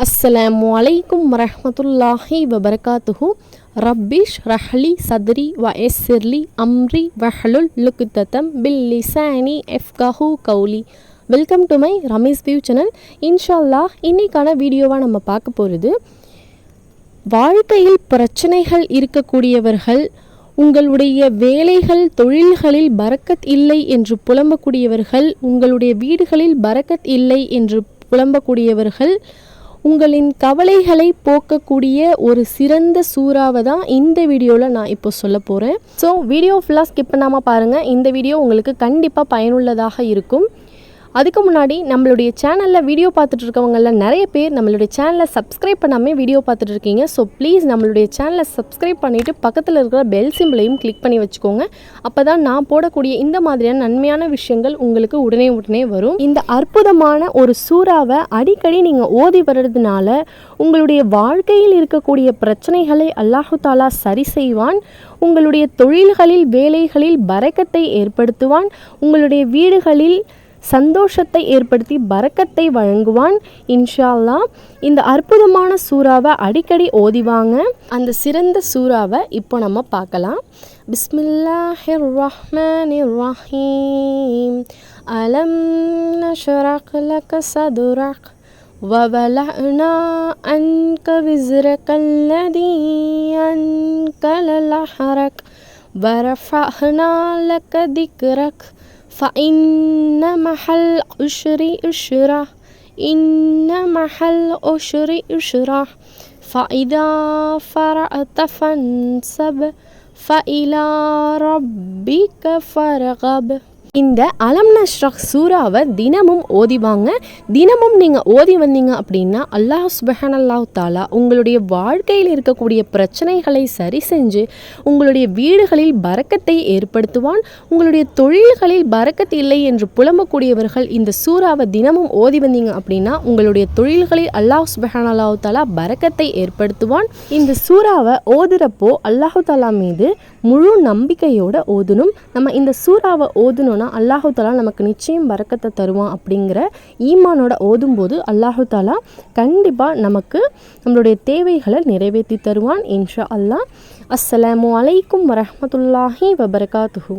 அஸ்ஸலாமு அலைக்கும் வரஹ்மத்துல்லாஹி வபரகாத்துஹு. ரப்பிஷ் ரஹ்லி சத்ரி வ எஸ்ஸிர்லி அம்ரி வஹ்லுல் லுக்ததம் பில் லிசானி எஃப்கஹு கௌலி. Welcome to my Ramesh view channel. இன்ஷா அல்லாஹ் இன்றைக்கான வீடியோவாக நம்ம பார்க்க போகிறது, வாழ்க்கையில் பிரச்சனைகள் இருக்கக்கூடியவர்கள், உங்களுடைய வேலைகள் தொழில்களில் பரக்கத் இல்லை என்று புலம்பக்கூடியவர்கள், உங்களுடைய வீடுகளில் பரக்கத் இல்லை என்று புலம்பக்கூடியவர்கள், உங்களின் கவலைகளை போக்கக்கூடிய ஒரு சிறந்த சூறாவை தான் இந்த வீடியோவில் நான் இப்போ சொல்ல போகிறேன். ஸோ வீடியோ ஃபுல்லாக ஸ்கிப் பண்ணாமல் பாருங்கள். இந்த வீடியோ உங்களுக்கு கண்டிப்பாக பயனுள்ளதாக இருக்கும். அதுக்கு முன்னாடி நம்மளுடைய சேனலில் வீடியோ பார்த்துட்டு இருக்கவங்கள நிறைய பேர் நம்மளுடைய சேனலை சப்ஸ்கிரைப் பண்ணாமல் வீடியோ பார்த்துட்டு இருக்கீங்க. ஸோ ப்ளீஸ் நம்மளுடைய சேனலை சப்ஸ்கிரைப் பண்ணிவிட்டு பக்கத்தில் இருக்கிற பெல் சிம்பிளையும் கிளிக் பண்ணி வச்சுக்கோங்க. அப்போ தான் நான் போடக்கூடிய இந்த மாதிரியான நன்மையான விஷயங்கள் உங்களுக்கு உடனே வரும். இந்த அற்புதமான ஒரு சூறாவை அடிக்கடி நீங்கள் ஓதி வர்றதுனால உங்களுடைய வாழ்க்கையில் இருக்கக்கூடிய பிரச்சனைகளை அல்லாஹு தாலா சரி செய்வான். உங்களுடைய தொழில்களில் வேலைகளில் பரக்கத்தை ஏற்படுத்துவான். உங்களுடைய வீடுகளில் சந்தோஷத்தை ஏற்படுத்தி பரக்கத்தை வழங்குவான் இன்ஷா அல்லாஹ். இந்த அற்புதமான சூறாவை அடிக்கடி ஓதிவாங்க. அந்த சிறந்த சூறாவை இப்போ நம்ம பார்க்கலாம். பிஸ்மில்லாஹிர் ரஹ்மானிர் ரஹீம். அலம் நஷ்ரஹ் லக சதுரக் وَوَضَعْنَا عَنْكَ وِزْرَكَ الَّذِي أَنْقَضَ ظَهْرَكَ وَرَفَعْنَا لَكَ ذِكْرَكَ فَإِنَّ مَعَ الْعُسْرِ يُسْرًا إِنَّ مَعَ الْعُسْرِ يُسْرًا فَإِذَا فَرَغْتَ فَانْصَبْ فَإِلَى رَبِّكَ فَارْغَب. இந்த அலம் நஷ்ரஹ் சூறாவை தினமும் ஓதிவாங்க. தினமும் நீங்கள் ஓதி வந்தீங்க அப்படின்னா அல்லாஹ் சுப்ஹானல்லாஹு தஆலா உங்களுடைய வாழ்க்கையில் இருக்கக்கூடிய பிரச்சனைகளை சரி செஞ்சு உங்களுடைய வீடுகளில் பரக்கத்தை ஏற்படுத்துவான். உங்களுடைய தொழில்களில் பரக்கத் இல்லை என்று புலம்பக்கூடியவர்கள் இந்த சூறாவை தினமும் ஓதி வந்தீங்க அப்படின்னா உங்களுடைய தொழில்களில் அல்லாஹ் சுப்ஹானல்லாஹு தஆலா பரக்கத்தை ஏற்படுத்துவான். இந்த சூறாவை ஓதுறப்போ அல்லாஹு தஆலா மீது முழு நம்பிக்கையோடு ஓதணும். நம்ம இந்த சூறாவை ஓதணும்னா அல்லாஹு தாலா நமக்கு நிச்சயம் பரக்கத்தை தருவான் அப்படிங்கிற ஈமானோட ஓதும்போது அல்லாஹு தாலா கண்டிப்பாக நமக்கு நம்மளுடைய தேவைகளை நிறைவேற்றி தருவான் இன்ஷா அல்லாஹ். அஸ்ஸலாமு அலைக்கும் வரஹ்மத்துல்லாஹி வபரகாத்துஹு.